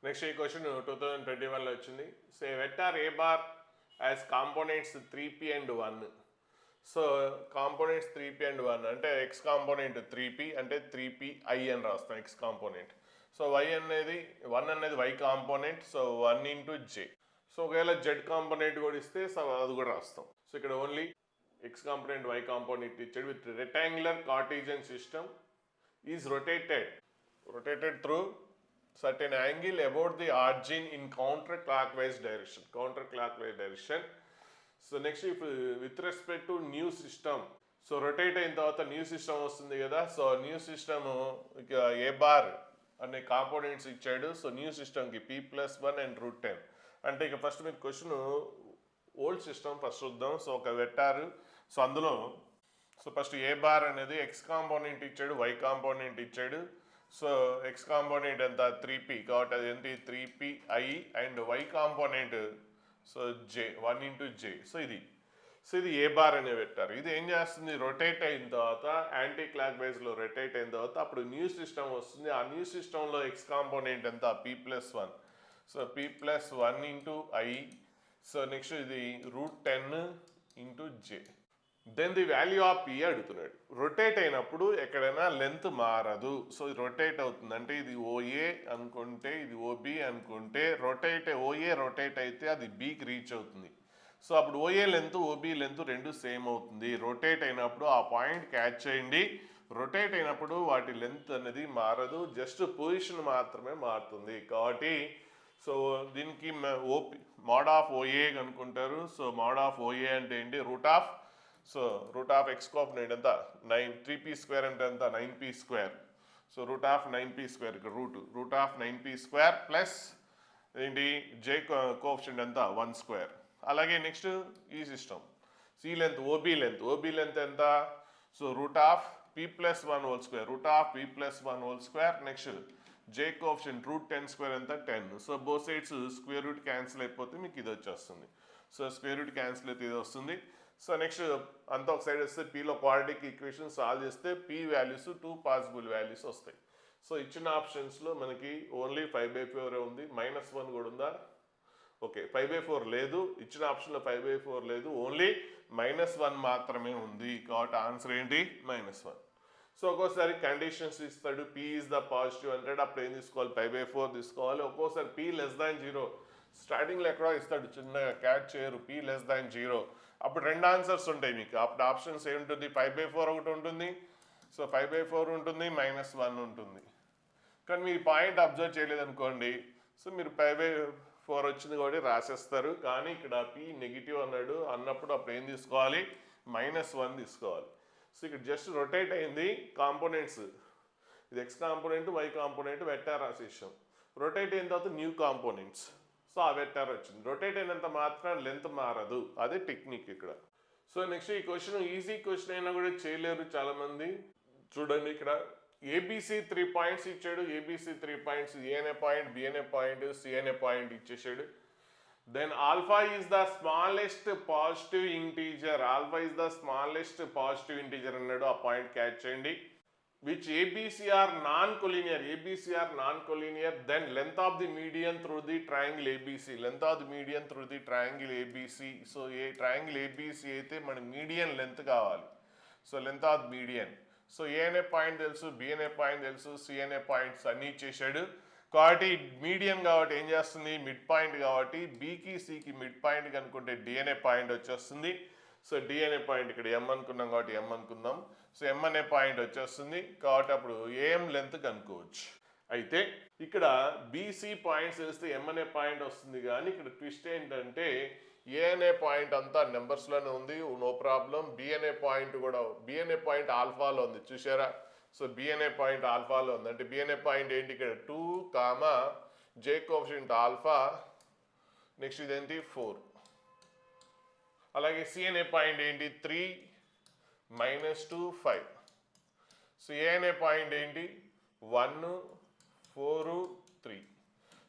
Next ఈ question 2021లో వచ్చింది. So vector A bar as components 3p and 1. So components 3p and 1 అంటే X component 3p అంటే 3pi అని రాస్తాం ఎక్స్ కాంపోనెంట్. సో y అనేది 1 అనేది y component. So 1 into j. So ఒకవేళ z component కూడా ఇస్తే సో అది కూడా రాస్తాం. సో ఇక్కడ only x component y component ఇచ్చాడు with rectangular cartesian system is rotated through certain angle about the origin in counterclockwise direction. So next if with respect to new system, so rotate అయిన తర్వాత new system వస్తుంది కదా. So new system ఇక ఏ bar అనే components ఇచ్చాడు. So new సిస్టమ్కి p+1 and √10 అంటే ఇక ఫస్ట్ మీకు క్వశ్చన్ ఓల్డ్ సిస్టమ్ ఫస్ట్ చూద్దాం. సో ఒక వెక్టార్, సో అందులో సో ఫస్ట్ ఏ బార్ అనేది ఎక్స్ కాంపోనెంట్ ఇచ్చాడు, వై కాంపోనెంట్ ఇచ్చాడు. సో ఎక్స్ కాంపోనెంట్ ఎంత 3p కాబట్టి అది ఏంటి 3pi and why component so J 1 into j. So ఇది ఏ బార్ అనే వెక్టార్. ఇది ఏం చేస్తుంది, రొటేట్ అయిన తర్వాత యాంటీ క్లాక్ వైజ్లో రొటేట్ అయిన తర్వాత అప్పుడు న్యూ సిస్టమ్ వస్తుంది. ఆ న్యూ సిస్టంలో ఎక్స్ కాంపోనెంట్ ఎంత p+1. So p+1 into I. So next ఇది √10 into J. Then the value of P అడుగుతున్నాడు. రొటేట్ అయినప్పుడు ఎక్కడైనా లెంత్ మారదు. సో ఇది రొటేట్ అవుతుంది అంటే ఇది ఓఏ అనుకుంటే ఇది ఓబి అనుకుంటే ఓఏ రొటేట్ అయితే అది బికి రీచ్ అవుతుంది. సో అప్పుడు ఓఏ లెంత్ ఓబి లెంత్ రెండు సేమ్ అవుతుంది. రొటేట్ అయినప్పుడు ఆ పాయింట్ క్యాచ్ చేయండి. రొటేట్ అయినప్పుడు వాటి లెంత్ అనేది మారదు, జస్ట్ పొజిషన్ మాత్రమే మారుతుంది. కాబట్టి సో దీనికి మోడ్ ఆఫ్ ఓఏ అనుకుంటారు. సో మోడ్ ఆఫ్ ఓఏ అంటే ఏంటి, రూట్ ఆఫ్ ఎక్స్ కాంపోనెంట్ ఎంత 3p² అంటే ఎంత 9p². So root of 9p² ఇక్కడ రూట్ ఆఫ్ 9p² ప్లస్ ఏంటి జే కోఎఫిషియంట్ ఎంత 1². అలాగే నెక్స్ట్ ఈ system C length OB length ఎంత, so root of p+1² next j coefficient √10² ఎంత 10. So both sides square root cancel అయిపోతే మీకు ఇది వచ్చేస్తుంది. సో స్క్వేర్ రూట్ క్యాన్సిల్ అయితే ఇది వస్తుంది. సో నెక్స్ట్ అంతా ఒక సైడ్ వస్తే పీలో క్వాడ్రాటిక్ ఈక్వేషన్ సాల్వ్ చేస్తే పీ వాల్యూస్ 2 పాసిబుల్ వాల్యూస్ వస్తాయి. సో ఇచ్చిన ఆప్షన్స్లో మనకి ఓన్లీ 5/4 ఉంది, -1 కూడా ఉందా, ఓకే 5/4 లేదు, ఇచ్చిన ఆప్షన్లో 5/4 లేదు, ఓన్లీ -1 మాత్రమే ఉంది. కాబట్టి ఆన్సర్ ఏంటి -1. సో ఒక్కోసారి కండిషన్స్ ఇస్తాడు, పీ ఈజ్ ద పాజిటివ్ అంటాడు, అప్పుడు ఏం తీసుకోవాలి 5/4 తీసుకోవాలి. ఒక్కోసారి p<0 స్టార్టింగ్లో ఎక్కడో ఇస్తాడు, చిన్నగా క్యాచ్ చేయరు, p<0 అప్పుడు రెండు ఆన్సర్స్ ఉంటాయి మీకు. అప్పుడు ఆప్షన్స్ ఏముంటుంది 5/4 ఒకటి ఉంటుంది, సో 5/4 ఉంటుంది, -1 ఉంటుంది. కానీ మీరు పాయింట్ అబ్జర్వ్ చేయలేదు అనుకోండి, సో మీరు 5/4 వచ్చింది కాబట్టి రాసేస్తారు. కానీ ఇక్కడ p నెగిటివ్ అన్నాడు అన్నప్పుడు అప్పుడు ఏం తీసుకోవాలి -1 తీసుకోవాలి. సో ఇక్కడ జస్ట్ రొటేట్ అయింది కాంపోనెంట్స్, ఇది x component y component vector రాసేసాం. రొటేట్ అయిన తర్వాత న్యూ కాంపోనెంట్స్, సో ఆ వెక్టార్ వచ్చింది. రొటేట్ అయినంత మాత్రం లెంత్ మారదు, అదే టెక్నిక్ ఇక్కడ. సో నెక్స్ట్ ఈ క్వశ్చన్ ఈజీ క్వశ్చన్ అయినా కూడా చేయలేరు చాలామంది. చూడండి ఇక్కడ ఏబిసి 3 పాయింట్స్ ఇచ్చాడు. ఏబిసి 3 పాయింట్స్, ఏ అనే పాయింట్, బి అనే పాయింట్, సి అనే పాయింట్ ఇచ్చేసాడు. Then alpha is the smallest positive integer, అన్నాడు. ఆ పాయింట్ క్యాచ్ చేయండి. which ABC are non-collinear, then length of the median through the triangle ABC, so a triangle ABC అయితే మన median length కావాలి. So length of median, so A అనే point తెలుసు, B అనే point తెలుసు, సి అనే points అన్ని ఇచ్చేసాడు. కాబట్టి మీడియన్ కాబట్టి ఏం చేస్తుంది, మిడ్ పాయింట్ కాబట్టి బికి సికి మిడ్ పాయింట్ కనుక్కుంటే డి అనే పాయింట్ వచ్చేస్తుంది. సో డి అనే పాయింట్ ఇక్కడ ఎం అనుకున్నాం కాబట్టి ఎం అనుకుందాం. సో ఎం అనే పాయింట్ వచ్చేస్తుంది కాబట్టి అప్పుడు ఏఎం లెంత్ కనుక్కోవచ్చు. అయితే ఇక్కడ బీసీ పాయింట్స్ వేస్తే ఎం అనే పాయింట్ వస్తుంది. కానీ ఇక్కడ ట్విస్ట్ ఏంటంటే ఏ అనే పాయింట్ అంతా నెంబర్స్లోనే ఉంది, నో ప్రాబ్లం. బి అనే పాయింట్ ఆల్ఫాలో ఉంది, చూసారా. సో బి అనే పాయింట్ ఆల్ఫాలో ఉంది అంటే బి అనే పాయింట్ ఏంటి ఇక్కడ 2, జే కోఎఫిషియంట్ ఆల్ఫా, నెక్స్ట్ ఇదేంటి 4. అలాగే సి అనే పాయింట్ ఏంటి 3, -2, 5. సో ఏ అనే పాయింట్ ఏంటి 1, 4, 3.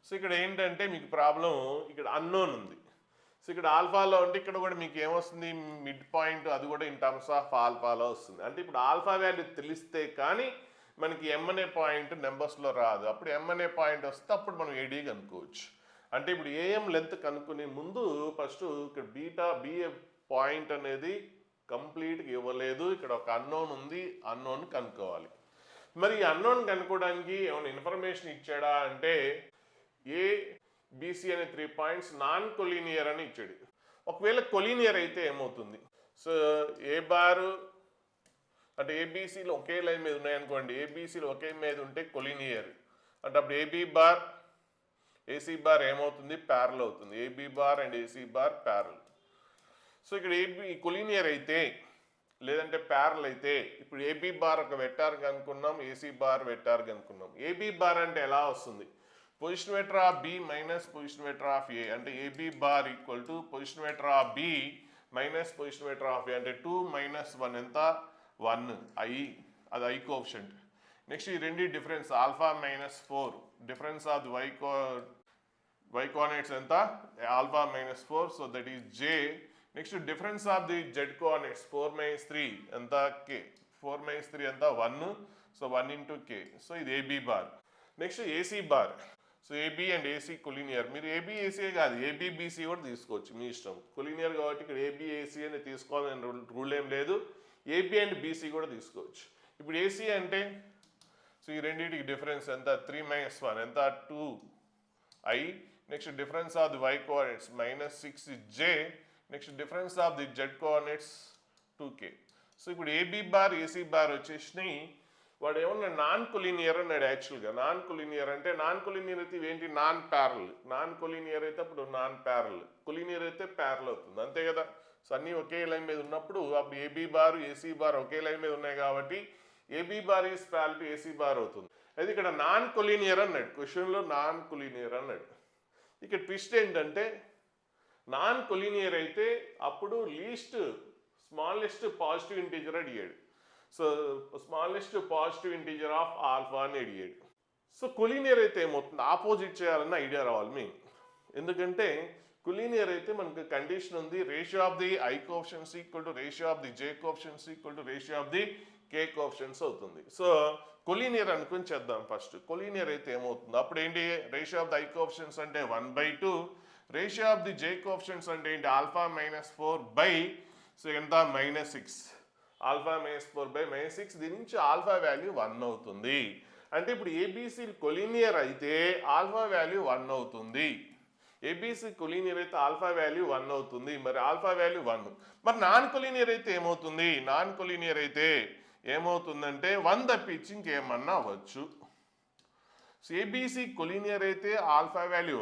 సో ఇక్కడ ఏంటంటే మీకు ప్రాబ్లం ఇక్కడ అన్నోన్ ఉంది. సో ఇక్కడ ఆల్ఫాలో ఉంటే ఇక్కడ కూడా మీకు ఏమొస్తుంది, మిడ్ పాయింట్ అది కూడా ఇన్ టర్మ్స్ ఆఫ్ ఆల్ఫాలో వస్తుంది. అంటే ఇప్పుడు ఆల్ఫా వాల్యూ తెలిస్తే కానీ మనకి ఎం అనే పాయింట్ నెంబర్స్లో రాదు. అప్పుడు ఎం అనే పాయింట్ వస్తే అప్పుడు మనం ఏడీ కనుక్కోవచ్చు. అంటే ఇప్పుడు ఏఎం లెంత్ కనుక్కునే ముందు ఫస్ట్ ఇక్కడ బిఏ పాయింట్ అనేది కంప్లీట్గా ఇవ్వలేదు, ఇక్కడ ఒక అన్నోన్ ఉంది, అన్నోన్ కనుక్కోవాలి. మరి ఈ అన్నోన్ కనుక్కోవడానికి ఏమైనా ఇన్ఫర్మేషన్ ఇచ్చాడా అంటే ఏబిసి అనే 3 పాయింట్స్ నాన్ కొలీనియర్ అని ఇచ్చాడు. ఒకవేళ కొలీనియర్ అయితే ఏమవుతుంది? సో ఏ బార్ అంటే ఏబీసీలు ఒకే లైన్ మీద ఉన్నాయనుకోండి, ఏబీసీలు ఒకే మీద ఉంటే కొలీనియర్ అంటే అప్పుడు ఏబీ బార్ ఏసీ బార్ ఏమవుతుంది? ప్యారల్ అవుతుంది. AB bar and AC bar parallel. So ఇక్కడ కొలీనియర్ అయితే లేదంటే ప్యారల్ అయితే ఇప్పుడు ఏబీ బార్ ఒక వెక్టార్ కనుక్కున్నాం, ఏసీ బార్ వెక్టార్ కనుక్కున్నాం. ఏబీ బార్ అంటే ఎలా వస్తుంది? Position vector of B minus position vector of A అంటే AB bar equal to position vector of B minus position vector of A అంటే 2 మైనస్ 1 ఎంత? 1 I, అది ఐ కోఎఫిషియంట్. నెక్స్ట్ ఈ రెండు difference alpha minus 4 difference of y coordinates ఎంత? Alpha minus 4, so that is j. Next difference of the Z coordinates 4 minus 3 ఎంత? K. 4 minus 3 ఎంత? 1, so 1 into k. So ఇది AB bar. Next AC bar. So AB and AC collinear. మీరు AB AC కాదు, AB BC కూడా తీసుకోవచ్చు, మీ ఇష్టం. Collinear కాబట్టి ఇక్కడ ఏబీ ఏసీ అని తీసుకోవాలని రూల్ ఏం లేదు. ఏబీ అండ్ బీసీ కూడా తీసుకోవచ్చు. ఇప్పుడు ఏసీ అంటే సో ఈ రెండింటికి డిఫరెన్స్ ఎంత? 3 మైనస్ 1 ఎంత? 2 I. Next difference of the Y coordinates minus 6 J. Next difference of the Z coordinates 2k. So ఇప్పుడు ఏబీ బార్ ఏసీ బార్ వచ్చేసినాయి. వాడు ఏమన్నా నాన్ కొలీనియర్ అన్నాడు. యాక్చువల్గా నాన్ కొలీనియర్ అంటే నాన్ కొలీనియర్ అయితే ఇవేంటి? Non parallel. నాన్ కొలీనియర్ అయితే అప్పుడు నాన్ ప్యారల్, కొలీనియర్ అయితే ప్యారల్ అవుతుంది, అంతే కదా. సో అన్నీ ఒకే లైన్ మీద ఉన్నప్పుడు అప్పుడు ఏబీ బార్ ఏసీ బార్ ఒకే లైన్ మీద ఉన్నాయి కాబట్టి AB bar is parallel to AC bar అవుతుంది. అయితే ఇక్కడ నాన్ కొలీనియర్ అన్నాడు, క్వశ్చన్లో నాన్ కొలీనియర్ అన్నాడు. ఇక్కడ ట్విస్ట్ ఏంటంటే నాన్ కొలీనియర్ అయితే అప్పుడు స్మాలెస్ట్ పాజిటివ్ ఇంటీజర్ అడిగాడు. So smallest positive integer of alpha అని అడిగాడు. సో కొలీనియర్ అయితే ఏమవుతుంది? ఆపోజిట్ చేయాలన్న ఐడియా రావాలి మీకు. ఎందుకంటే కొలీనియర్ అయితే మనకు కండిషన్ ఉంది, ratio of the I coefficients equal to ratio of the J coefficients equal to ratio of the K coefficients అవుతుంది. సో కొలీనియర్ అనుకుని చేద్దాం ఫస్ట్. కొలీనియర్ అయితే ఏమవుతుంది? అప్పుడు ఏంటి? Ratio of the I coefficients అంటే 1/2, ratio of the J coefficients అంటే ఏంటి? ఆల్ఫా మైనస్ 4 బై సో ఎంత? -6. Alpha minus 4 by -6. దీని నుంచి ఆల్ఫా వాల్యూ 1 అవుతుంది. అంటే ఇప్పుడు ఏబీసీ కొలీనియర్ అయితే ఆల్ఫా వాల్యూ 1 అవుతుంది. ఏబీసీ కొలీనియర్ అయితే ఆల్ఫా వాల్యూ 1 అవుతుంది. మరి ఆల్ఫా వాల్యూ 1. మరి నాన్ కొలీనియర్ అయితే ఏమవుతుంది? నాన్ కొలీనియర్ అయితే ఏమవుతుందంటే 1 తప్పించి ఇంకేమన్నా అవ్వచ్చు. సో ఏబీసీ కొలీనియర్ అయితే ఆల్ఫా వాల్యూ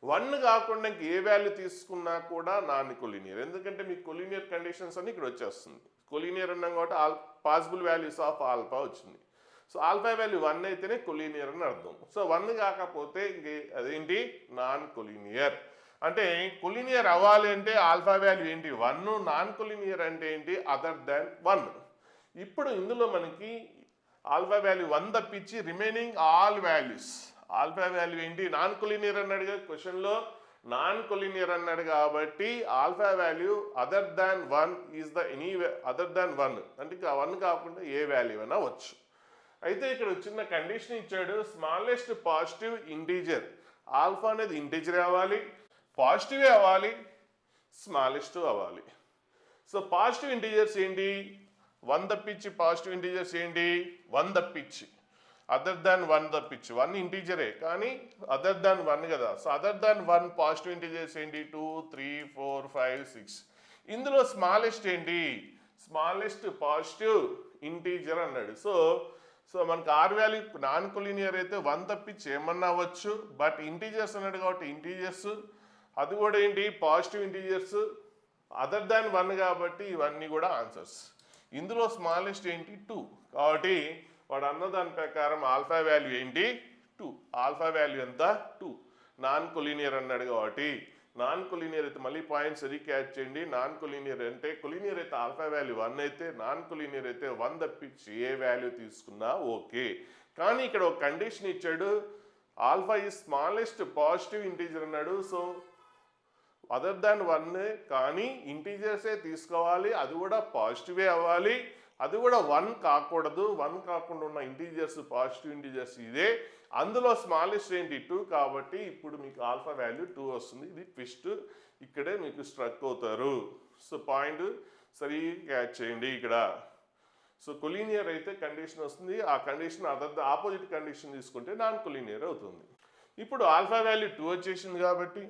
1 కాకుండా ఇంక ఏ వాల్యూ తీసుకున్నా కూడా నాన్ కొలీనియర్. ఎందుకంటే మీ కొలీనియర్ కండిషన్స్ అన్ని ఇక్కడ వచ్చేస్తుంది. కొలీనియర్ అన్నాం కాబట్టి పాసిబుల్ వాల్యూస్ ఆఫ్ ఆల్ఫా వచ్చింది. సో ఆల్ఫా వాల్యూ 1 అయితేనే కొలీనియర్ అని అర్థం. సో 1 కాకపోతే ఇంక అదేంటి? Non collinear. అంటే కొలీనియర్ అవ్వాలి అంటే ఆల్ఫా వాల్యూ ఏంటి? 1. నాన్ కొలీనియర్ అంటే ఏంటి? Other than 1. ఇప్పుడు ఇందులో మనకి ఆల్ఫా వాల్యూ 1 తప్పించి remaining all values alpha value ఏంటి? నాన్ కొలీనియర్ అన్నాడు కదా క్వశ్చన్లో, నాన్ కొలీనియర్ అన్నాడు కాబట్టి alpha value other than 1 is the any other than 1 అంటే ఇంకా 1 కాకుండా ఏ వాల్యూ అయినా వచ్చు. అయితే ఇక్కడ చిన్న కండిషన్ ఇచ్చాడు, స్మాలెస్ట్ పాజిటివ్ ఇంటీజర్. ఆల్ఫా అనేది ఇంటీజర్ అవ్వాలి, పాజిటివ్ అవ్వాలి, స్మాలెస్ట్ అవ్వాలి. సో పాజిటివ్ ఇంటీజర్స్ ఏంటి? 1 తప్పించి పాజిటివ్ ఇంటీజర్స్ ఏంటి? 1 తప్పించి, అదర్ దాన్ 1 తప్పించి. 1 ఇంటీజరే కానీ అదర్ దాన్ 1 కదా. So other than 1 positive integers ఏంటి? 2, 3, 4, 5, 6. ఇందులో స్మాలెస్ట్ ఏంటి? స్మాలెస్ట్ పాజిటివ్ ఇంటీజర్ అన్నాడు. సో మనకు ఆర్ వాల్యూ నాన్ కొలీనియర్ అయితే 1 తప్పించి ఏమన్నా అవ్వచ్చు. బట్ ఇంటీజర్స్ అన్నాడు కాబట్టి ఇంటీజర్స్, అది కూడా ఏంటి? పాజిటివ్ ఇంటీజర్స్, అదర్ దాన్ 1 కాబట్టి ఇవన్నీ కూడా ఆన్సర్స్. ఇందులో స్మాలెస్ట్ ఏంటి? 2 కాబట్టి వాడు అన్న దాని ప్రకారం ఆల్ఫా వాల్యూ ఏంటి? 2. ఆల్ఫా వాల్యూ ఎంత? 2. నాన్ కొలీనియర్ అన్నాడు కాబట్టి నాన్ కొలీనియర్ అయితే మళ్ళీ పాయింట్స్ రీక్యాచ్ చేయండి. నాన్ కొలీనియర్ అంటే కొలీనియర్ అయితే ఆల్ఫా వాల్యూ 1 అయితే, నాన్ కొలీనియర్ అయితే 1 తప్పించి ఏ వాల్యూ తీసుకున్నా ఓకే. కానీ ఇక్కడ ఒక కండిషన్ ఇచ్చాడు, ఆల్ఫా ఈ స్మాలెస్ట్ పాజిటివ్ ఇంటీజర్ అన్నాడు. సో అదర్ దాన్ 1 కానీ ఇంటీజర్సే తీసుకోవాలి, అది కూడా పాజిటివే అవ్వాలి. అది కూడా 1 కాకూడదు. 1 కాకుండా ఉన్న ఇంటీజర్స్ పాజిటివ్ ఇంటీజర్స్ ఇదే. అందులో స్మాలెస్ట్ ఏంటి 2 కాబట్టి ఇప్పుడు మీకు ఆల్ఫా వాల్యూ 2 వస్తుంది. ఇది ట్విస్ట్, ఇక్కడే మీకు స్ట్రక్ అవుతారు. సో పాయింట్ సరిగ్గా క్యాచ్ చేయండి ఇక్కడ. సో కొలీనియర్ అయితే కండిషన్ వస్తుంది, ఆ కండిషన్ ఆపోజిట్ కండిషన్ తీసుకుంటే నాన్ కొలీనియర్ అవుతుంది. ఇప్పుడు ఆల్ఫా వాల్యూ 2 వచ్చేసింది కాబట్టి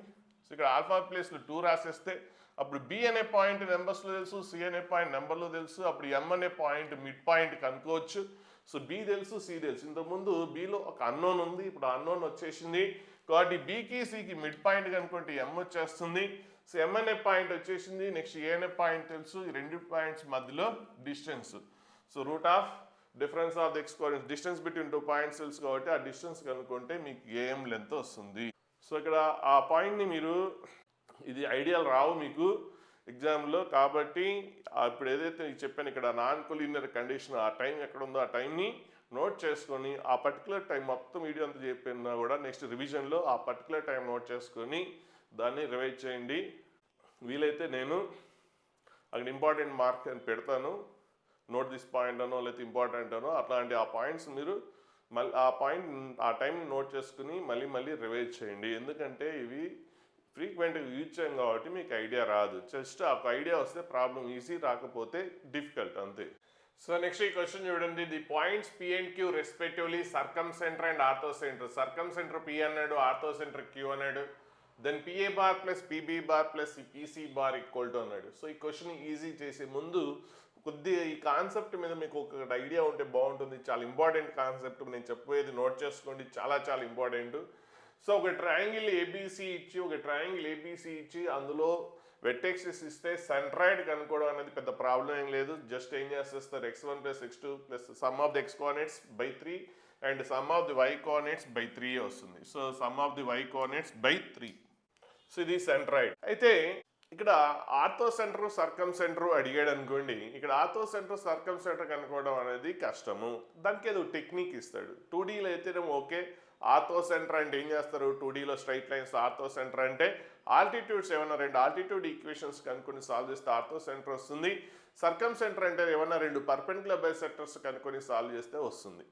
సో ఇక్కడ ఆల్ఫా ప్లేస్లో 2 రాసేస్తే అప్పుడు బి అనే పాయింట్ నెంబర్స్లో తెలుసు, సి అనే పాయింట్ నెంబర్లో తెలుసు, అప్పుడు ఎం అనే పాయింట్ మిడ్ పాయింట్ కనుక్కోవచ్చు. సో బి తెలుసు, సి తెలుసు. ఇంతకుముందు బిలో ఒక అన్నోన్ ఉంది, ఇప్పుడు అన్నోన్ వచ్చేసింది కాబట్టి బికి సికి మిడ్ పాయింట్ కనుక్కుంటే ఎం వచ్చేస్తుంది. సో ఎం అనే పాయింట్ వచ్చేసింది. నెక్స్ట్ ఏ అనే పాయింట్ తెలుసు, ఈ రెండు పాయింట్స్ మధ్యలో distance. So root of difference of the X coordinates, distance between 2 points తెలుసు కాబట్టి ఆ డిస్టెన్స్ కనుక్కుంటే మీకు ఏఎం లెంత్ వస్తుంది. సో ఇక్కడ ఆ పాయింట్ని మీరు, ఇది ఐడియల్ రావు మీకు ఎగ్జామ్లో కాబట్టి ఇప్పుడు ఏదైతే చెప్పాను ఇక్కడ నాన్ కొలీనియర్ కండిషన్, ఆ టైం ఎక్కడ ఉందో ఆ టైంని నోట్ చేసుకొని ఆ పర్టికులర్ టైం మొత్తం వీడియో అంతా చెప్పినా కూడా నెక్స్ట్ రివిజన్లో ఆ పర్టికులర్ టైం నోట్ చేసుకొని దాన్ని రివైజ్ చేయండి. వీలైతే నేను అక్కడ ఇంపార్టెంట్ మార్క్ అని పెడతాను, నోట్ దిస్ పాయింట్ అనో లేకపోతే ఇంపార్టెంట్ అనో, అట్లాంటి ఆ పాయింట్స్ మీరు మళ్ళీ ఆ టైం నోట్ చేసుకుని మళ్ళీ రివైజ్ చేయండి. ఎందుకంటే ఇవి ఫ్రీక్వెంట్గా యూజ్ చేయం కాబట్టి మీకు ఐడియా రాదు. జస్ట్ ఒక ఐడియా వస్తే ప్రాబ్లం ఈజీ, రాకపోతే డిఫికల్ట్ అంతే. సో నెక్స్ట్ ఈ క్వశ్చన్ చూడండి. The points P and Q respectively circumcentre and orthocentre. Circumcentre P అన్నాడు, ఆర్థో సెంటర్ క్యూ అన్నాడు. Then PA bar plus PB bar plus PC bar equal to అన్నాడు. So ఈ question easy చేసే ముందు కొద్దిగా ఈ concept మీద మీకు ఒక ఐడియా ఉంటే బాగుంటుంది. చాలా ఇంపార్టెంట్ కాన్సెప్ట్, నేను చెప్పేది నోట్ చేసుకోండి, చాలా ఇంపార్టెంట్. సో ఒక ట్రయాంగిల్ ఏబీసీ ఇచ్చి అందులో వెర్టెక్సెస్ ఇస్తే సెంట్రాయిడ్ కనుక్కోవడం అనేది పెద్ద ప్రాబ్లం ఏం లేదు. జస్ట్ ఏం చేసేస్తారు, x1 plus x2 plus some of the x coordinates by 3 and some of the y coordinates by 3 వస్తుంది. So some of the y coordinates by 3. So ఇది సెంట్రాయిడ్. అయితే ఇక్కడ ఆర్థో సెంటర్ సర్కమ్ సెంటర్ అడిగాడు అనుకోండి, ఇక్కడ ఆర్థో సెంటర్ సర్కమ్ సెంటర్ కనుక్కోవడం అనేది కష్టము. దానికి ఏదో టెక్నిక్ ఇస్తాడు. 2Dలో అయితే ఓకే, ఆర్థో సెంటర్ అంటే ఏం చేస్తారు, 2Dలో స్ట్రైట్ లైన్స్. ఆర్థో సెంటర్ అంటే ఆల్టిట్యూడ్స్ ఏమన్నా 2 ఆల్టిట్యూడ్ ఈక్వేషన్స్ కనుక్కొని సాల్వ్ చేస్తే ఆర్థో సెంటర్ వస్తుంది. సర్కమ్ సెంటర్ అంటే ఏమన్నా 2 పర్పెండిక్యులర్ బైసెక్టర్స్ కనుక్కొని సాల్వ్ చేస్తే వస్తుంది.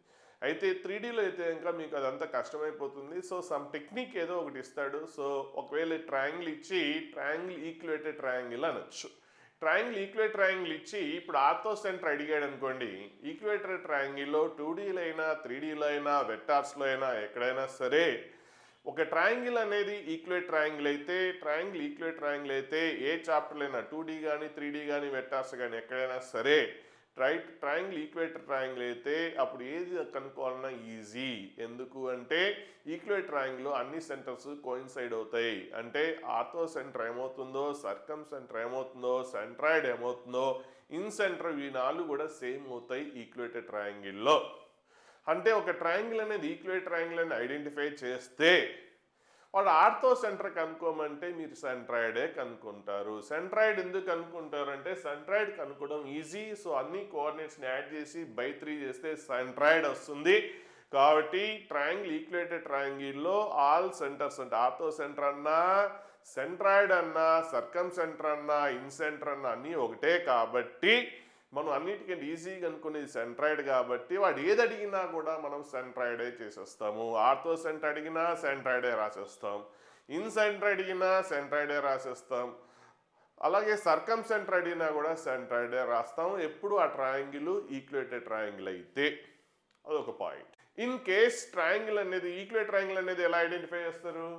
అయితే 3Dలో అయితే ఇంకా మీకు అదంతా కష్టమైపోతుంది. సో సమ్ టెక్నిక్ ఏదో ఒకటి ఇస్తాడు. సో ఒకవేళ ట్రయాంగిల్ ఇచ్చి ట్రయాంగిల్ ఈక్వేటెడ్ ట్రయాంగిల్ అనొచ్చు. ట్రయాంగిల్ ఈక్వేట్ ట్రయాంగిల్ ఇచ్చి ఇప్పుడు ఆర్థో సెంటర్ అడిగాడు అనుకోండి, ఈక్వేటెడ్ ట్రయాంగిల్లో 2Dలో అయినా 3Dలో అయినా వెక్టార్స్లో అయినా ఎక్కడైనా సరే ఒక ట్రయాంగిల్ అనేది ఈక్వేట్ ట్రయాంగిల్ అయితే ఏ చాప్టర్లో అయినా 2D కానీ 3D కానీ వెక్టార్స్ కానీ ఎక్కడైనా సరే ట్రయాంగిల్ ఈక్వేటర్ ట్రయాంగిల్ అయితే అప్పుడు ఏది కనుక్కోవాలన్నా ఈజీ. ఎందుకు అంటే ఈక్వేట్ ట్రయాంగిల్లో అన్ని సెంటర్స్ కోయిన్సైడ్ అవుతాయి. అంటే ఆర్థో సెంటర్ ఏమవుతుందో, సర్కమ్ సెంటర్ ఏమవుతుందో, సెంట్రాయిడ్ ఏమవుతుందో, ఇన్ సెంటర్ ఇవి 4 కూడా సేమ్ అవుతాయి ఈక్వేటెడ్ ట్రయాంగిల్లో. అంటే ఒక ట్రయాంగిల్ అనేది ఈక్వేట్ ట్రయాంగిల్ అని ఐడెంటిఫై చేస్తే వాడు ఆర్థో సెంటర్ కనుక్కోమంటే మీరు సెంట్రాయిడే కనుక్కుంటారు. సెంట్రాయిడ్ ఎందుకు కనుక్కుంటారు అంటే సెంట్రాయిడ్ కనుక్కోవడం ఈజీ. సో అన్ని కోఆర్డినేట్స్ని యాడ్ చేసి బై 3 చేస్తే సెంట్రాయిడ్ వస్తుంది. కాబట్టి ట్రయాంగిల్ ఈక్వేటెడ్ ట్రయాంగిల్లో ఆల్ సెంటర్స్ అంటే ఆర్థో సెంటర్ అన్నా, సెంట్రాయిడ్ అన్నా, సర్కమ్ సెంటర్ అన్నా, ఇన్ సెంటర్ అన్నా అన్నీ ఒకటే కాబట్టి మనం అన్నిటికంటే ఈజీగా అనుకునేది సెంట్రాయిడ్ కాబట్టి వాడు ఏది అడిగినా కూడా మనం సెంట్రాయిడే చేసేస్తాము. ఆర్థో సెంటర్ అడిగినా సెంట్రాయిడే రాసేస్తాం, ఇన్ సెంటర్ అడిగినా సెంట్రాయిడే రాసేస్తాం, అలాగే సర్కమ్ సెంటర్ అడిగినా కూడా సెంట్రాయిడే రాస్తాం. ఎప్పుడు ఆ ట్రయాంగిల్ ఈక్వేటెడ్ ట్రయాంగిల్ అయితే అదొక పాయింట్. ఇన్ కేస్ ట్రయాంగిల్ అనేది ఈక్వేట్ ట్రయాంగిల్ అనేది ఎలా ఐడెంటిఫై చేస్తారు,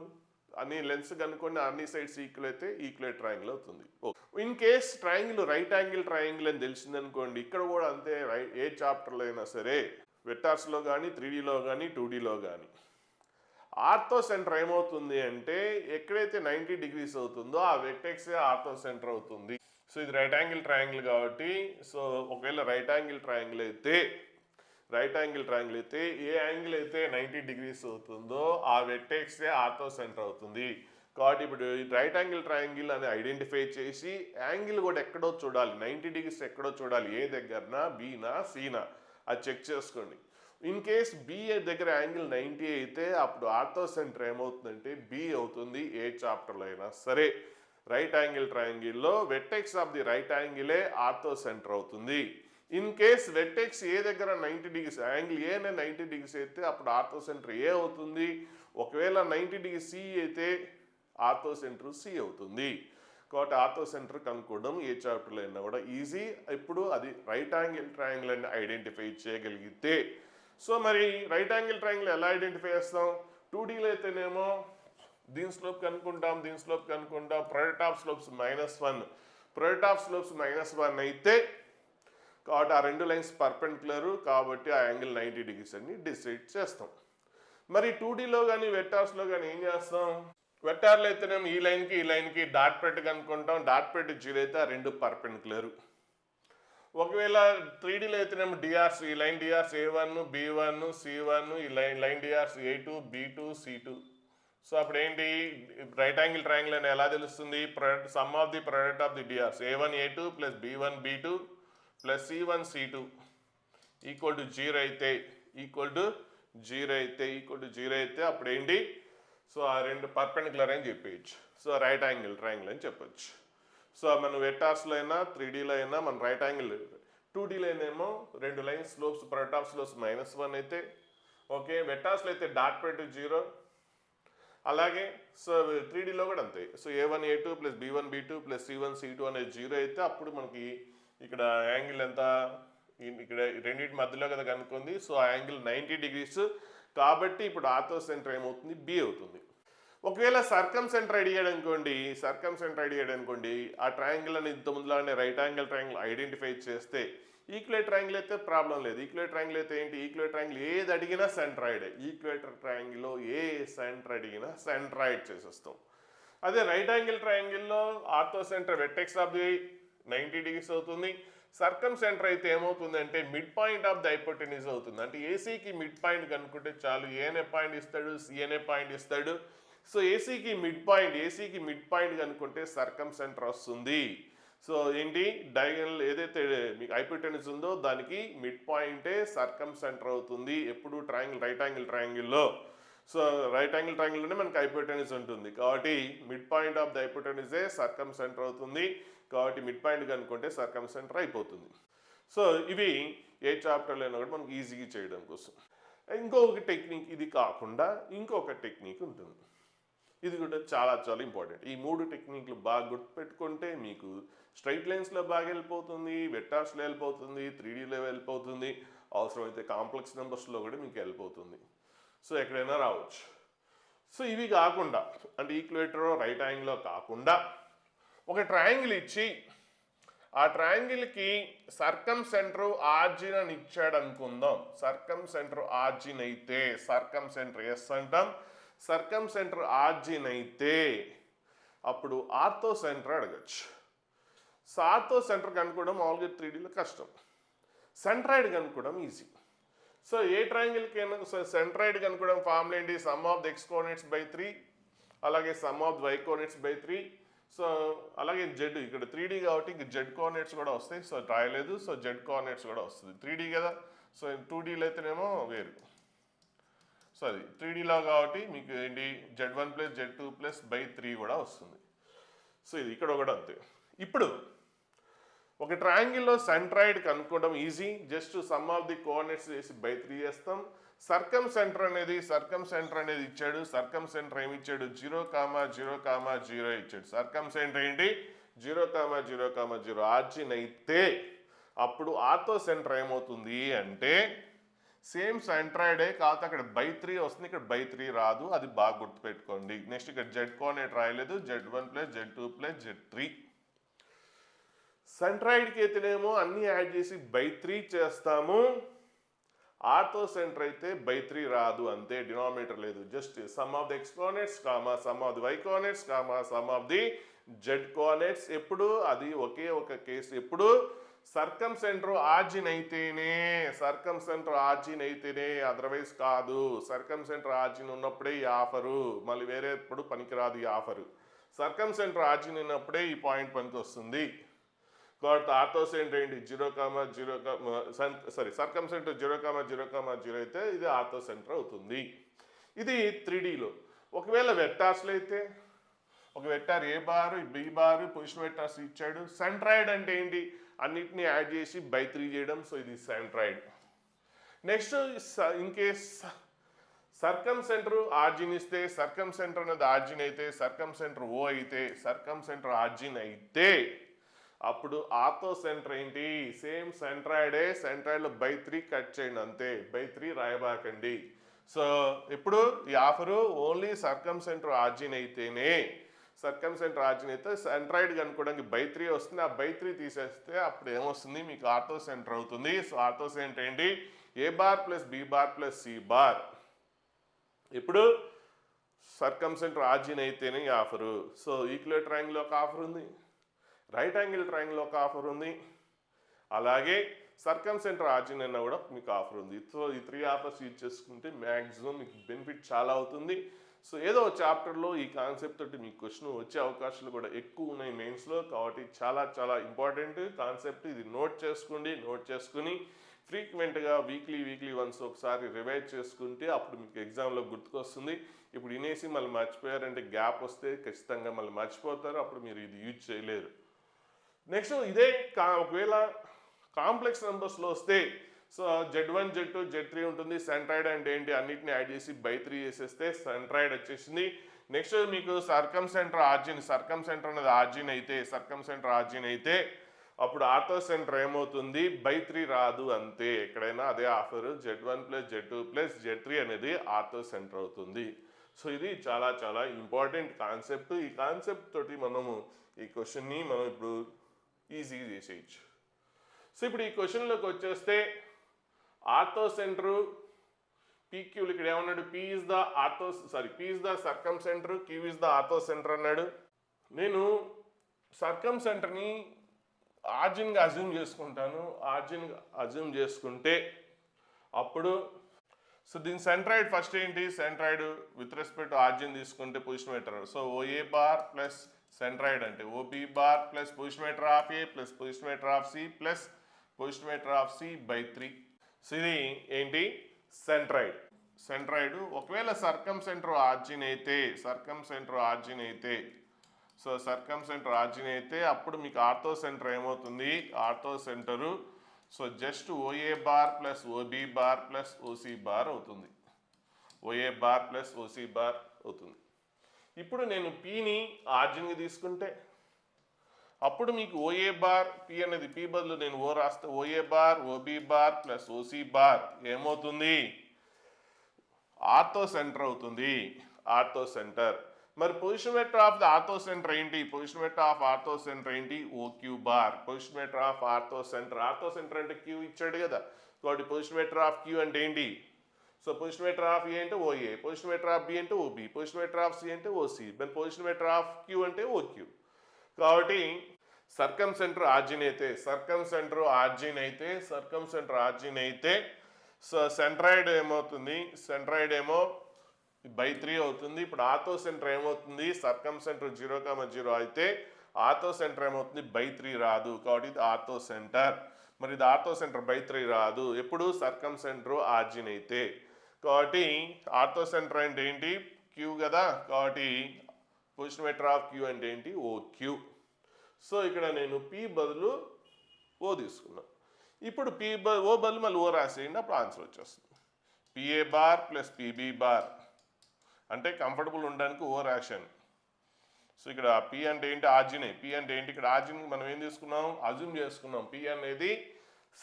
అన్ని లెన్స్ కనుక్కొని అన్ని సైడ్స్ ఈక్వల్ అయితే ఈక్వేట్ ట్రయాంగిల్ అవుతుంది. In case triangle right angle triangle అని తెలిసిందనుకోండి, ఇక్కడ కూడా అంతే. ఏ చాప్టర్లో అయినా సరే వెక్టార్స్లో కానీ 3Dలో కానీ 2Dలో కానీ ఆర్థో సెంటర్ ఏమవుతుంది అంటే ఎక్కడైతే 90 degrees అవుతుందో ఆ వెక్టెక్సే ఆర్థో సెంటర్ అవుతుంది. సో ఇది రైట్ యాంగిల్ ట్రయాంగిల్ కాబట్టి సో ఒకవేళ రైట్ యాంగిల్ ట్రయాంగిల్ అయితే ఏ యాంగిల్ అయితే 90 degrees అవుతుందో ఆ వెక్టెక్సే ఆర్థో సెంటర్ అవుతుంది. కాబట్టి ఇప్పుడు రైట్ యాంగిల్ ట్రయాంగిల్ అని ఐడెంటిఫై చేసి యాంగిల్ కూడా ఎక్కడో చూడాలి, 90 degrees ఎక్కడో చూడాలి, ఏ దగ్గరనా, బీనా సీనా అది చెక్ చేసుకోండి. ఇన్ కేస్ బి దగ్గర యాంగిల్ 90 అయితే అప్పుడు ఆర్థో సెంటర్ ఏమవుతుందంటే బి అవుతుంది. ఏ చాప్టర్లో అయినా సరే రైట్ యాంగిల్ ట్రయాంగిల్లో వెర్టెక్స్ ఆఫ్ ది రైట్ యాంగిలే ఆర్థో సెంటర్ అవుతుంది. ఇన్ కేస్ వెట్టెక్స్ ఏ దగ్గర 90 డిగ్రీస్ యాంగిల్ ఏ అనే 90 డిగ్రీస్ అయితే అప్పుడు ఆర్థో సెంటర్ ఏ అవుతుంది. ఒకవేళ 90 డిగ్రీ సి అయితే ఆర్థో సెంటర్ సి అవుతుంది. కాబట్టి ఆర్థో సెంటర్ కనుక్కోవడం ఏ చాప్టర్లో అయినా కూడా ఈజీ. ఇప్పుడు అది రైట్ యాంగిల్ ట్రయాంగిల్ అని ఐడెంటిఫై చేయగలిగితే, సో మరి రైట్ యాంగిల్ ట్రయాంగిల్ ఎలా ఐడెంటిఫై చేస్తాం? 2Dలో అయితేనేమో దీని స్లోప్ కనుక్కుంటాం, దీని స్లోప్ కనుక్కుంటాం. Product of slopes -1, product of slopes -1 అయితే కాబట్టి ఆ రెండు లైన్స్ పర్పెండిక్యులర్, కాబట్టి ఆ యాంగిల్ 90 డిగ్రీస్ అని డిసైడ్ చేస్తాం. మరి 2Dలో కానీ వెక్టార్స్లో కానీ ఏం చేస్తాం? వెక్టార్లో అయితేనేమో ఈ లైన్కి డాట్ పెట్టి కనుక్కుంటాం. డాట్ పెట్టి 0 అయితే ఆ రెండు పర్పెండిక్యులర్. ఒకవేళ 3Dలో అయితేనేమో డిఆర్స్, ఈ line DRs A1 B1 C1, ఈ line DRs A2 B2 C2. So అప్పుడు ఏంటి? రైట్ యాంగిల్ ట్రయాంగిల్ అని ఎలా తెలుస్తుంది? Some of the product of the DRs A1 A2 plus B1 B2 plus C1 C2 equal to 0 అయితే అప్పుడు ఏంటి? So ఆ రెండు పర్పెండిక్యులర్ అని చెప్పేయచ్చు. సో రైట్ యాంగిల్ ట్రయాంగిల్ అని చెప్పొచ్చు. సో మన వెక్టార్స్లో అయినా 3Dలో అయినా మన రైట్ యాంగిల్, 2Dలో అయినేమో రెండు lines slopes product of slopes -1 అయితే ఓకే. వెక్టార్స్లో అయితే డాట్ పెట్టి 0. అలాగే సో 3Dలో కూడా అంతే. So A1 A2 plus B1 B2 plus C1 C2 అనేది 0 అయితే అప్పుడు మనకి ఇక్కడ యాంగిల్ ఎంత? ఇక్కడ రెండింటి మధ్యలో కదా కనుక్కుంది. సో ఆ యాంగిల్ 90 డిగ్రీస్. కాబట్టి ఇప్పుడు ఆర్థో సెంటర్ ఏమవుతుంది? బి అవుతుంది. ఒకవేళ సర్కమ్ సెంటర్ అడిగాడు అనుకోండి, ఆ ట్రయాంగిల్ అని ఇంతకుముందులానే రైట్ యాంగిల్ ట్రయాంగిల్ ఐడెంటిఫై చేస్తే, ఈక్వలేటర్ ట్రయాంగిల్ అయితే ప్రాబ్లం లేదు. ఈక్వలేటర్ ట్రయాంగిల్ అయితే ఏంటి? ఈక్వలేటర్ ట్రయాంగిల్ ఏది అడిగినా సెంట్రాయిడే. ఈక్వలేటర్ ట్రయాంగిల్లో ఏ సెంటర్ అడిగినా సెంట్రాయిడ్ చేసేస్తాం. అదే రైట్ యాంగిల్ ట్రయాంగిల్లో orthocentre vertex of the 90 degrees అవుతుంది. సర్కమ్ సెంటర్ అయితే ఏమవుతుంది అంటే midpoint of the hypotenuse అవుతుంది. అంటే ఏసీకి మిడ్ పాయింట్ కనుక్కుంటే చాలు. ఏనే పాయింట్ ఇస్తాడు, సిఎన్ఏ పాయింట్ ఇస్తాడు. సో ఏసీకి మిడ్ పాయింట్ కనుక్కుంటే సర్కమ్ సెంటర్ వస్తుంది. సో ఏంటి? డయాగనల్ ఏదైతే మీకు హైపోటెన్యూస్ ఉందో దానికి మిడ్ పాయింటే సర్కమ్ సెంటర్ అవుతుంది ఎప్పుడు రైట్ యాంగిల్ ట్రయాంగిల్లో. సో రైట్ యాంగిల్ ట్రయాంగిల్లోనే మనకి హైపోటెన్యూస్ ఉంటుంది. కాబట్టి మిడ్ పాయింట్ ఆఫ్ ది హైపోటెన్యూసే సర్కమ్ సెంటర్ అవుతుంది. కాబట్టి మిడ్ పాయింట్ కనుక్కుంటే సర్కమ్ సెంటర్ అయిపోతుంది. సో ఇవి ఏ చాప్టర్లో అయినా కూడా మనకి ఈజీగా చేయడం కోసం. ఇంకొక టెక్నిక్, ఇది కాకుండా ఇంకొక టెక్నిక్ ఉంటుంది. ఇది కూడా చాలా చాలా ఇంపార్టెంట్. ఈ 3 టెక్నిక్లు బాగా గుర్తుపెట్టుకుంటే మీకు స్ట్రైట్ లైన్స్లో బాగా వెళ్ళిపోతుంది, వెక్టార్స్లో వెళ్ళిపోతుంది, 3Dలో వెళ్ళిపోతుంది, అవసరమైతే కాంప్లెక్స్ నెంబర్స్లో కూడా మీకు వెళ్ళిపోతుంది. సో ఎక్కడైనా రావచ్చు. సో ఇవి కాకుండా అంటే ఈక్వేటర్ రైట్ యాంగిల్లో కాకుండా ఒక ట్రయాంగిల్ ఇచ్చి ఆ ట్రయాంగిల్కి సర్కమ్ సెంటర్ ఆర్జిన్ అని ఇచ్చాడు అనుకుందాం. సర్కమ్ సెంటర్ ఆర్జిన్ అయితే సర్కమ్ సెంటర్ ఎస్ అంటాం. సర్కమ్ సెంటర్ ఆర్జిన్ అయితే అప్పుడు ఆర్థో సెంటర్ అడగచ్చు. సో ఆర్థో సెంటర్ కనుక్కోవడం మామూలుగా 3Dలో కష్టం. సెంట్రాయిడ్ కనుక్కోవడం ఈజీ. సో ఏ ట్రయాంగిల్కి సెంట్రాయిడ్ కనుక్కోవడం ఫార్ములా ఏంటి? Sum of the X coordinates by 3 అలాగే sum of the Y coordinates by 3. So అలాగే జెడ్, ఇక్కడ 3D కాబట్టి ఇంక జెడ్ కోఆర్డినేట్స్ కూడా వస్తాయి. సో రాయలేదు. సో జెడ్ కోఆర్డినేట్స్ కూడా వస్తుంది. 3D కదా. సో 2Dలో అయితేనేమో వేరు. సో అది 3Dలో కాబట్టి మీకు ఏంటి? Z1 plus Z2 plus by 3 కూడా వస్తుంది. సో ఇది ఇక్కడ కూడా అంతే. ఇప్పుడు ఒక ట్రయాంగిల్లో సెంట్రాయిడ్ కనుక్కోవడం easy. Just sum of the coordinates వేసి బై 3 చేస్తాం. సర్కమ్ సెంటర్ అనేది ఇచ్చాడు. సర్కమ్ సెంటర్ ఏమి ఇచ్చాడు? 0, 0, 0 ఇచ్చాడు. సర్కమ్ సెంటర్ ఏంటి? 0, 0, 0 ఆర్జిన్ అయితే అప్పుడు ఆర్థో సెంటర్ ఏమవుతుంది అంటే సేమ్ సెంట్రాయిడే, కాకపోతే అక్కడ బై 3 వస్తుంది, ఇక్కడ బై 3 రాదు. అది బాగా గుర్తుపెట్టుకోండి. నెక్స్ట్ ఇక్కడ జెడ్ కోఆర్డినేట్ రాయలేదు. Z1 plus Z2 plus Z3. సెంట్రాయిడ్కి అయితేనేమో అన్నీ యాడ్ చేసి బై 3 చేస్తాము. ఆర్థో సెంటర్ అయితే బై 3 రాదు, అంతే. డినామినేటర్ లేదు. Just sum of the X coordinates comma sum of the Y coordinates comma sum of the Z coordinates. ఎప్పుడు అది ఒకే ఒక కేసు. ఎప్పుడు సర్కమ్ సెంటర్ ఆర్జిన్ అయితేనే, అదర్వైజ్ కాదు. సర్కమ్ సెంటర్ ఆర్జిన్ ఉన్నప్పుడే ఈ ఆఫరు, మళ్ళీ వేరే ఎప్పుడు పనికిరాదు ఈ ఆఫరు. సర్కమ్ సెంటర్ ఆర్జిన్ ఉన్నప్పుడే ఈ పాయింట్ పనికి వస్తుంది. కాబట్టి ఆర్థో సెంటర్ ఏంటి? 0, 0 సర్కమ్ సెంటర్ 0, 0, 0 అయితే ఇది ఆర్థో సెంటర్ అవుతుంది. ఇది 3Dలో. ఒకవేళ వెక్టార్స్లో అయితే ఒక vector A bar B bar position vectors ఇచ్చాడు. సెంట్రాయిడ్ అంటే ఏంటి? అన్నిటిని యాడ్ చేసి బై 3 చేయడం. సో ఇది centroid. Next in case circumcentre origin ఇస్తే, సర్కమ్ సెంటర్ అనేది ఆర్జిన్ అయితే, సర్కమ్ సెంటర్ ఓ అయితే, సర్కమ్ సెంటర్ ఆర్జిన్ అయితే అప్పుడు ఆర్థో సెంటర్ ఏంటి? సేమ్ సెంట్రాయిడే. సెంట్రాయిడ్లో బై 3 కట్ చేయండి అంతే, బై 3 రాయబాకండి. సో ఇప్పుడు ఈ ఆఫరు ఓన్లీ సర్కమ్ సెంటర్ ఆర్జిన్ అయితేనే, సర్కమ్ సెంటర్ ఆర్జిన్ అయితే సెంట్రాయిడ్ కనుక్కోవడానికి బై 3 వస్తుంది. ఆ బై 3 తీసేస్తే అప్పుడు ఏమొస్తుంది? మీకు ఆర్థో సెంటర్ అవుతుంది. సో ఆర్థో సెంటర్ ఏంటి? A bar plus B bar plus C bar. ఇప్పుడు సర్కమ్ సెంటర్ ఆర్జిన్ అయితేనే ఈ ఆఫరు. సో ఈక్వల్ ట్రయాంగిల్ ఒక ఆఫర్ ఉంది, రైట్ యాంగిల్ ట్రయాంగిల్ ఒక ఆఫర్ ఉంది, అలాగే సర్కమ్ సెంటర్ ఆర్జిన్ అయినా కూడా మీకు ఆఫర్ ఉంది. సో ఈ 3 ఆఫర్స్ యూజ్ చేసుకుంటే మ్యాక్సిమం మీకు బెనిఫిట్ చాలా అవుతుంది. సో ఏదో చాప్టర్లో ఈ కాన్సెప్ట్ తోటి మీకు క్వశ్చన్ వచ్చే అవకాశాలు కూడా ఎక్కువ ఉన్నాయి మెయిన్స్లో. కాబట్టి చాలా చాలా ఇంపార్టెంట్ కాన్సెప్ట్ ఇది. నోట్ చేసుకోండి. నోట్ చేసుకుని ఫ్రీక్వెంట్గా వీక్లీ వన్స్ ఒకసారి రివైజ్ చేసుకుంటే అప్పుడు మీకు ఎగ్జామ్లో గుర్తుకొస్తుంది. ఇప్పుడు వినేసి మళ్ళీ మర్చిపోయారంటే గ్యాప్ వస్తే ఖచ్చితంగా మళ్ళీ మర్చిపోతారు. అప్పుడు మీరు ఇది యూజ్ చేయలేరు. నెక్స్ట్ ఇదే ఒకవేళ కాంప్లెక్స్ నెంబర్స్లో వస్తే, సో Z1 Z2 Z3 ఉంటుంది. సెంట్రాయిడ్ అంటే ఏంటి? అన్నిటిని యాడ్ చేసి బై 3 చేసేస్తే సెంట్రాయిడ్ వచ్చేసింది. నెక్స్ట్ మీకు సర్కమ్ సెంటర్ ఆర్జిన్, సర్కమ్ సెంటర్ అనేది ఆర్జిన్ అయితే, సర్కమ్ సెంటర్ ఆర్జిన్ అయితే అప్పుడు ఆర్థో సెంటర్ ఏమవుతుంది? బై 3 రాదు అంతే. ఎక్కడైనా అదే offer. Z1 plus Z2 plus Z3 అనేది ఆర్థో సెంటర్ అవుతుంది. సో ఇది చాలా చాలా ఇంపార్టెంట్ కాన్సెప్ట్. ఈ కాన్సెప్ట్ తోటి మనము ఈ క్వశ్చన్ని మనం ఇప్పుడు ఈజీగా చేసేయచ్చు. సో ఇప్పుడు ఈ క్వశ్చన్లోకి వచ్చేస్తే ఆర్థో సెంటరు పీక్యూలు ఇక్కడ ఏమన్నాడు? P is the circumcentre, Q is the orthocentre అన్నాడు. నేను సర్కమ్ సెంటర్ని ఆర్జిన్గా అజ్యూమ్ చేసుకుంటాను. ఆర్జిన్గా అజ్యూమ్ చేసుకుంటే అప్పుడు సో దీని సెంట్రాయిడ్ ఫస్ట్ ఏంటి? సెంట్రాయిడ్ విత్ రెస్పెక్ట్ ఆర్జిన్ తీసుకుంటే position vector. So OA bar plus centroid అంటే OB bar plus position vector of A plus position vector of C plus position vector of C by 3. So ఇది ఏంటి? Centroid. Centroid ఒకవేళ సర్కమ్ centre origin అయితే, సర్కమ్ centre origin అయితే, so సర్కమ్ centre origin అయితే అప్పుడు మీకు orthocentre ఏమవుతుంది? Orthocentre so just OA bar plus OB bar plus OC bar అవుతుంది. OA bar plus OC bar అవుతుంది. ఇప్పుడు నేను పీని ఆర్జిన్గా తీసుకుంటే అప్పుడు మీకు ఓఏ బార్ పీ అనేది పీ బదులు నేను ఓ రాస్తే OA bar OB bar plus OC bar ఏమవుతుంది? ఆర్థో సెంటర్ అవుతుంది. Orthocentre. మరి position vector of the orthocentre ఏంటి? Position vector of orthocentre ఏంటి? OQ bar. Position vector of orthocentre, orthocentre అంటే Q ఇచ్చాడు కదా, కాబట్టి position vector of Q అంటే ఏంటి? So position vector of A అంటే OA, position vector of B అంటే OB, position vector of C అంటే OC, then position vector of Q అంటే ఓక్యూ. కాబట్టి సర్కమ్ సెంటర్ ఆర్జిన్ అయితే, సర్కమ్ సెంటర్ ఆర్జిన్ అయితే, సర్కమ్ centre origin అయితే సో సెంట్రాయిడ్ ఏమవుతుంది? Centroid ఏమో బై 3 అవుతుంది. ఇప్పుడు ఆర్థో సెంటర్ ఏమవుతుంది? సర్కమ్ సెంటర్ 0,0 అయితే ఆర్థో సెంటర్ ఏమవుతుంది? బై 3 రాదు. కాబట్టి ఇది ఆర్థో సెంటర్. మరి ఇది ఆర్థో సెంటర్ బై 3 రాదు ఎప్పుడు? సర్కమ్ సెంటర్ ఆర్జిన్ అయితే. కాబట్టి ఆర్థో సెంటర్ అంటే ఏంటి? క్యూ కదా, కాబట్టి పొజిషన్ వెక్టర్ ఆఫ్ క్యూ అంటే ఏంటి? ఓ క్యూ. సో ఇక్కడ నేను పీ బదులు ఓ తీసుకున్నాను. ఇప్పుడు ఓ బదులు మళ్ళీ ఓ రాసేయండి, అప్పుడు ఆన్సర్ వచ్చేస్తుంది. PA bar plus PB bar అంటే కంఫర్టబుల్ ఉండడానికి ఓ రాశాను. సో ఇక్కడ పి అంటే ఏంటి? ఆర్జినే. పి అంటే ఏంటి? ఇక్కడ ఆర్జిన్ మనం ఏం తీసుకున్నాం? అజ్యూమ్ చేసుకున్నాం. పి అనేది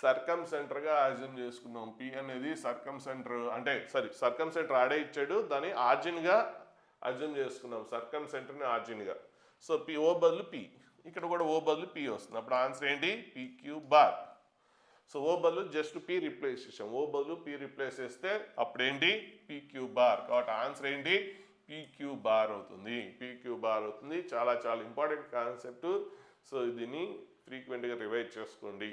సర్కమ్ సెంటర్గా అజ్యూమ్ చేసుకున్నాం. పి అనేది సర్కమ్ సెంటర్ అంటే సర్కమ్ సెంటర్ ఆడే ఇచ్చాడు, దాన్ని ఆర్జిన్గా అజ్యూమ్ చేసుకున్నాం. సర్కమ్ సెంటర్ని ఆర్జిన్గా. సో పి ఓ బదులు పి, ఇక్కడ కూడా ఓ బదులు పి వస్తుంది. అప్పుడు ఆన్సర్ ఏంటి? PQ bar. సో ఓ బదులు జస్ట్ పి రిప్లేస్ చేసాం. ఓ బదులు పి రిప్లేస్ చేస్తే అప్పుడు ఏంటి? PQ bar. కాబట్టి ఆన్సర్ ఏంటి? పిక్యూ బార్ అవుతుంది. పిక్యూ బార్ అవుతుంది. చాలా చాలా ఇంపార్టెంట్ కాన్సెప్ట్. సో దీన్ని ఫ్రీక్వెంట్గా రివైజ్ చేసుకోండి.